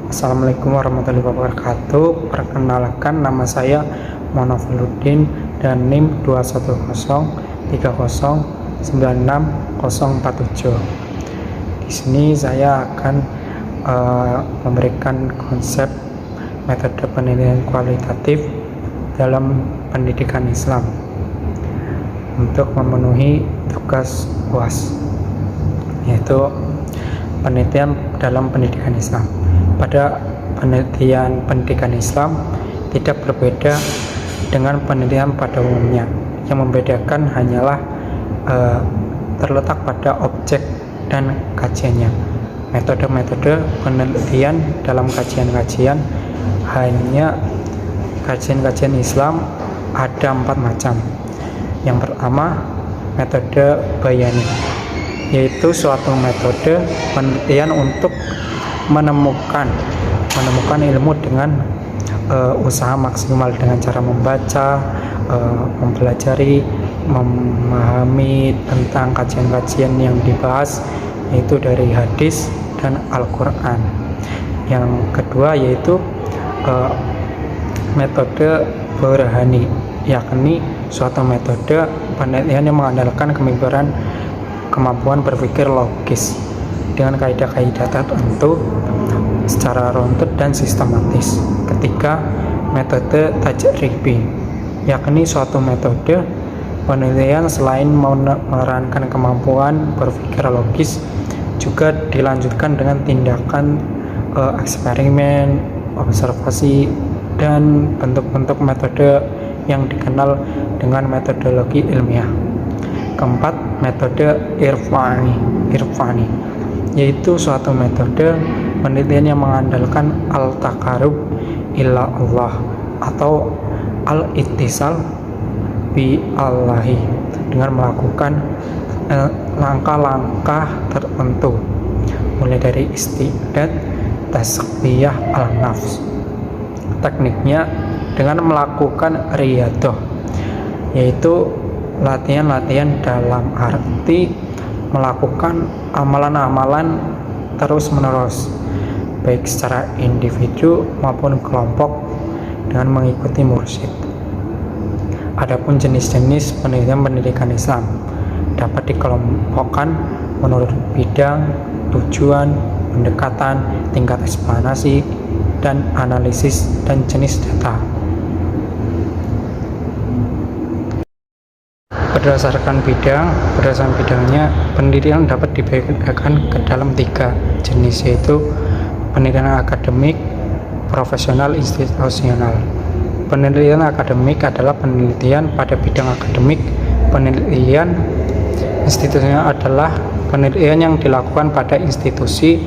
Assalamualaikum warahmatullahi wabarakatuh. Perkenalkan, nama saya Monofiluddin dan NIM 21030960047. Di sini saya akan memberikan konsep metode penilaian kualitatif dalam pendidikan Islam untuk memenuhi tugas UAS, yaitu penelitian dalam pendidikan Islam. Pada penelitian pendidikan Islam tidak berbeda dengan penelitian pada umumnya. Yang membedakan hanyalah terletak pada objek dan kajiannya. Metode-metode penelitian dalam kajian-kajian hanya kajian-kajian Islam ada 4 macam. Yang pertama, metode bayani, yaitu suatu metode penelitian untuk menemukan ilmu dengan usaha maksimal dengan cara membaca, mempelajari, memahami tentang kajian-kajian yang dibahas, yaitu dari hadis dan Al-Quran. Yang kedua yaitu metode burhani, yakni suatu metode penelitian yang mengandalkan kemampuan berpikir logis dengan kaidah-kaidah tertentu secara runtut dan sistematis. Ketiga, metode tajribi, yakni suatu metode penelitian selain memerankan kemampuan berpikir logis juga dilanjutkan dengan tindakan eksperimen, observasi, dan bentuk-bentuk metode yang dikenal dengan metodologi ilmiah. Keempat, metode irfani, yaitu suatu metode penelitian yang mengandalkan al-taqarrub ila Allah atau al-ittisal bi Allahi dengan melakukan langkah-langkah tertentu, mulai dari istidad, tasqiyah al-nafs. Tekniknya dengan melakukan riyadhah, yaitu latihan-latihan dalam arti melakukan amalan-amalan terus-menerus, baik secara individu maupun kelompok dengan mengikuti mursyid. Adapun jenis-jenis pendidikan Islam dapat dikelompokkan menurut bidang, tujuan, pendekatan, tingkat eksplanasi, dan analisis dan jenis data. Berdasarkan bidangnya, pendidikan dapat dibedakan ke dalam 3 jenis, yaitu pendidikan akademik, profesional, institusional. Penelitian akademik adalah penelitian pada bidang akademik. Penelitian institusional adalah penelitian yang dilakukan pada institusi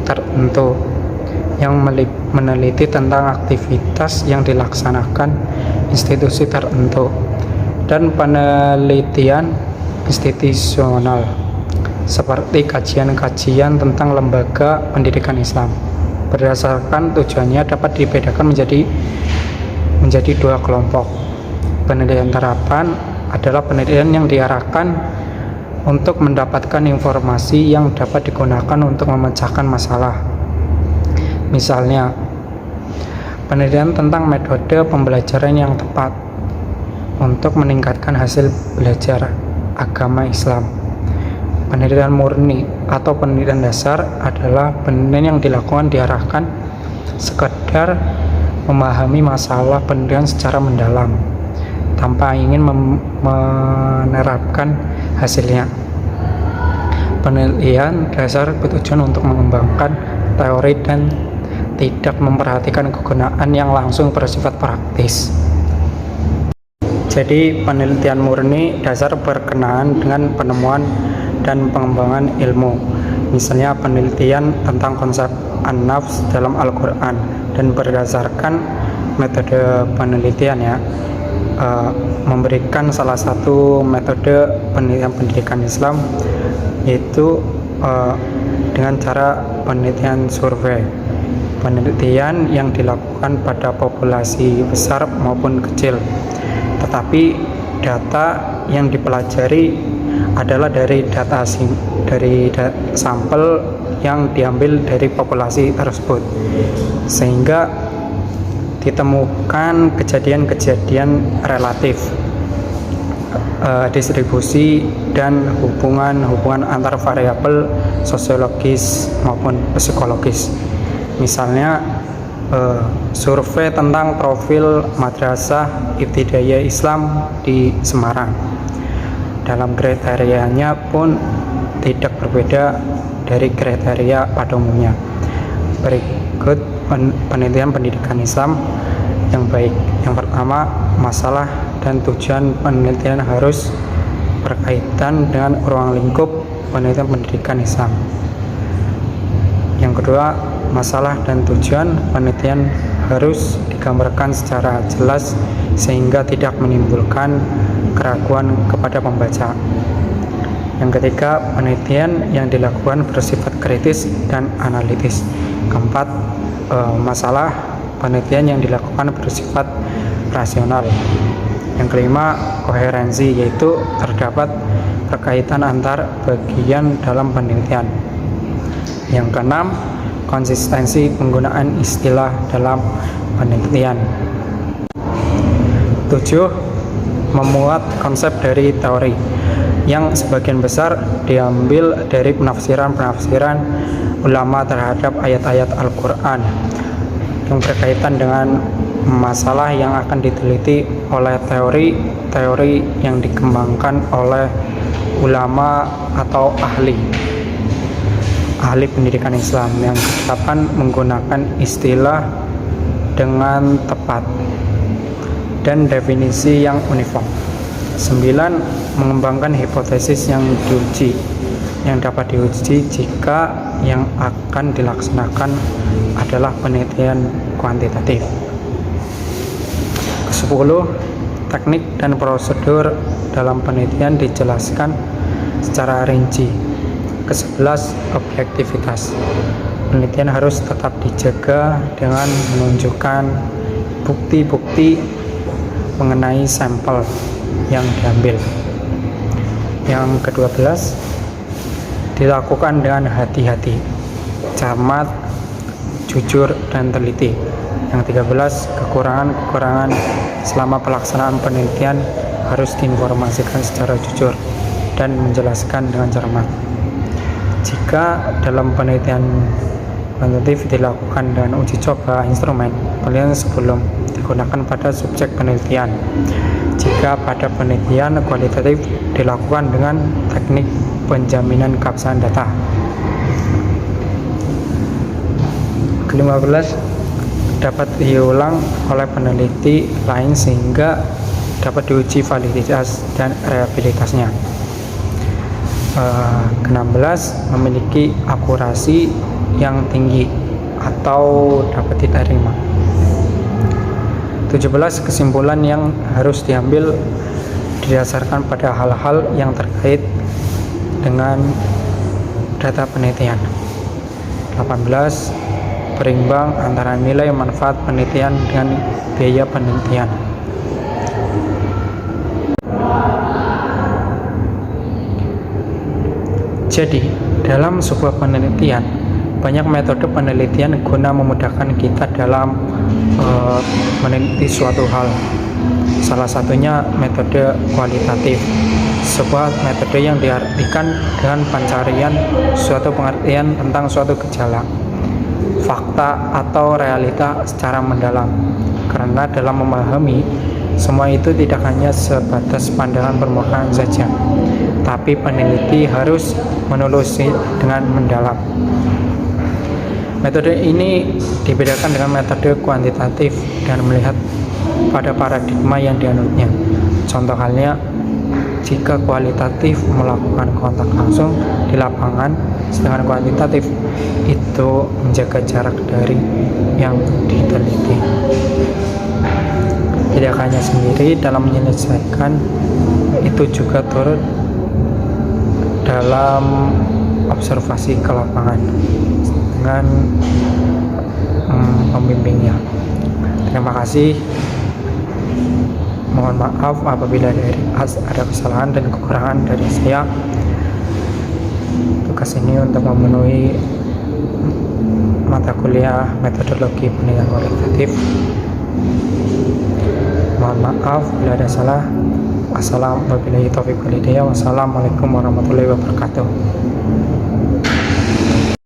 tertentu yang meneliti tentang aktivitas yang dilaksanakan institusi tertentu. Dan penelitian institusional seperti kajian-kajian tentang lembaga pendidikan Islam. Berdasarkan tujuannya dapat dibedakan menjadi 2 kelompok. Penelitian terapan adalah penelitian yang diarahkan untuk mendapatkan informasi yang dapat digunakan untuk memecahkan masalah. Misalnya, penelitian tentang metode pembelajaran yang tepat untuk meningkatkan hasil belajar agama Islam. Penelitian murni atau penelitian dasar adalah penelitian yang diarahkan sekedar memahami masalah penelitian secara mendalam tanpa ingin menerapkan hasilnya. Penelitian dasar bertujuan untuk mengembangkan teori dan tidak memperhatikan kegunaan yang langsung bersifat praktis. Jadi penelitian murni dasar berkenaan dengan penemuan dan pengembangan ilmu. Misalnya penelitian tentang konsep an-nafs dalam Al-Quran, dan berdasarkan metode penelitian memberikan salah satu metode penelitian pendidikan Islam, yaitu dengan cara penelitian survei. Penelitian yang dilakukan pada populasi besar maupun kecil, tetapi data yang dipelajari adalah dari sampel yang diambil dari populasi tersebut, sehingga ditemukan kejadian-kejadian relatif, distribusi dan hubungan antar variabel sosiologis maupun psikologis. Misalnya survei tentang profil Madrasah Ibtidaiyah Islam di Semarang. Dalam kriterianya pun tidak berbeda dari kriteria pada umumnya. Berikut penelitian pendidikan Islam yang baik. Yang pertama, masalah dan tujuan penelitian harus berkaitan dengan ruang lingkup penelitian pendidikan Islam. Yang kedua, masalah dan tujuan penelitian harus digambarkan secara jelas sehingga tidak menimbulkan keraguan kepada pembaca. Yang ketiga, penelitian yang dilakukan bersifat kritis dan analitis. Keempat, masalah penelitian yang dilakukan bersifat rasional. Yang kelima, koherensi, yaitu terdapat perkaitan antar bagian dalam penelitian. Yang keenam, konsistensi penggunaan istilah dalam penelitian. 7. Memuat konsep dari teori yang sebagian besar diambil dari penafsiran ulama terhadap ayat-ayat Al-Quran yang berkaitan dengan masalah yang akan diteliti oleh teori yang dikembangkan oleh ulama atau ahli pendidikan Islam yang kedelapan menggunakan istilah dengan tepat dan definisi yang uniform. 9. Mengembangkan hipotesis yang dapat diuji jika yang akan dilaksanakan adalah penelitian kuantitatif. 10. Teknik dan prosedur dalam penelitian dijelaskan secara rinci. 11. Objektivitas. Penelitian harus tetap dijaga dengan menunjukkan bukti-bukti mengenai sampel yang diambil. Yang ke-12, dilakukan dengan hati-hati, cermat, jujur, dan teliti. Yang 13, kekurangan selama pelaksanaan penelitian harus diinformasikan secara jujur dan menjelaskan dengan cermat. Jika dalam penelitian kuantitatif dilakukan dengan uji coba instrumen penelitian sebelum digunakan pada subjek penelitian. Jika pada penelitian kualitatif dilakukan dengan teknik penjaminan keabsahan data. Ke-15, dapat diulang oleh peneliti lain sehingga dapat diuji validitas dan reliabilitasnya. Ke-16, memiliki akurasi yang tinggi atau dapat diterima. 17, kesimpulan yang harus diambil didasarkan pada hal-hal yang terkait dengan data penelitian. 18, berimbang antara nilai manfaat penelitian dengan biaya penelitian. Jadi, dalam sebuah penelitian, banyak metode penelitian guna memudahkan kita dalam meneliti suatu hal. Salah satunya metode kualitatif, sebuah metode yang diartikan dengan pencarian suatu pengertian tentang suatu gejala, fakta atau realita secara mendalam. Karena dalam memahami, semua itu tidak hanya sebatas pandangan permukaan saja, tapi peneliti harus menelusuri dengan mendalam. Metode ini dibedakan dengan metode kuantitatif dan melihat pada paradigma yang dianutnya. Contoh halnya, jika kualitatif melakukan kontak langsung di lapangan, sedangkan kuantitatif itu menjaga jarak dari yang diteliti. Tidak hanya sendiri dalam menyelesaikan, itu juga turut dalam observasi ke lapangan dengan pembimbingnya. Terima kasih. Mohon maaf apabila ada kesalahan dan kekurangan dari saya. Tugas ini untuk memenuhi mata kuliah metodologi penilaian kualitatif. Mohon maaf bila ada salah. Wassalamualaikum warahmatullahi wabarakatuh.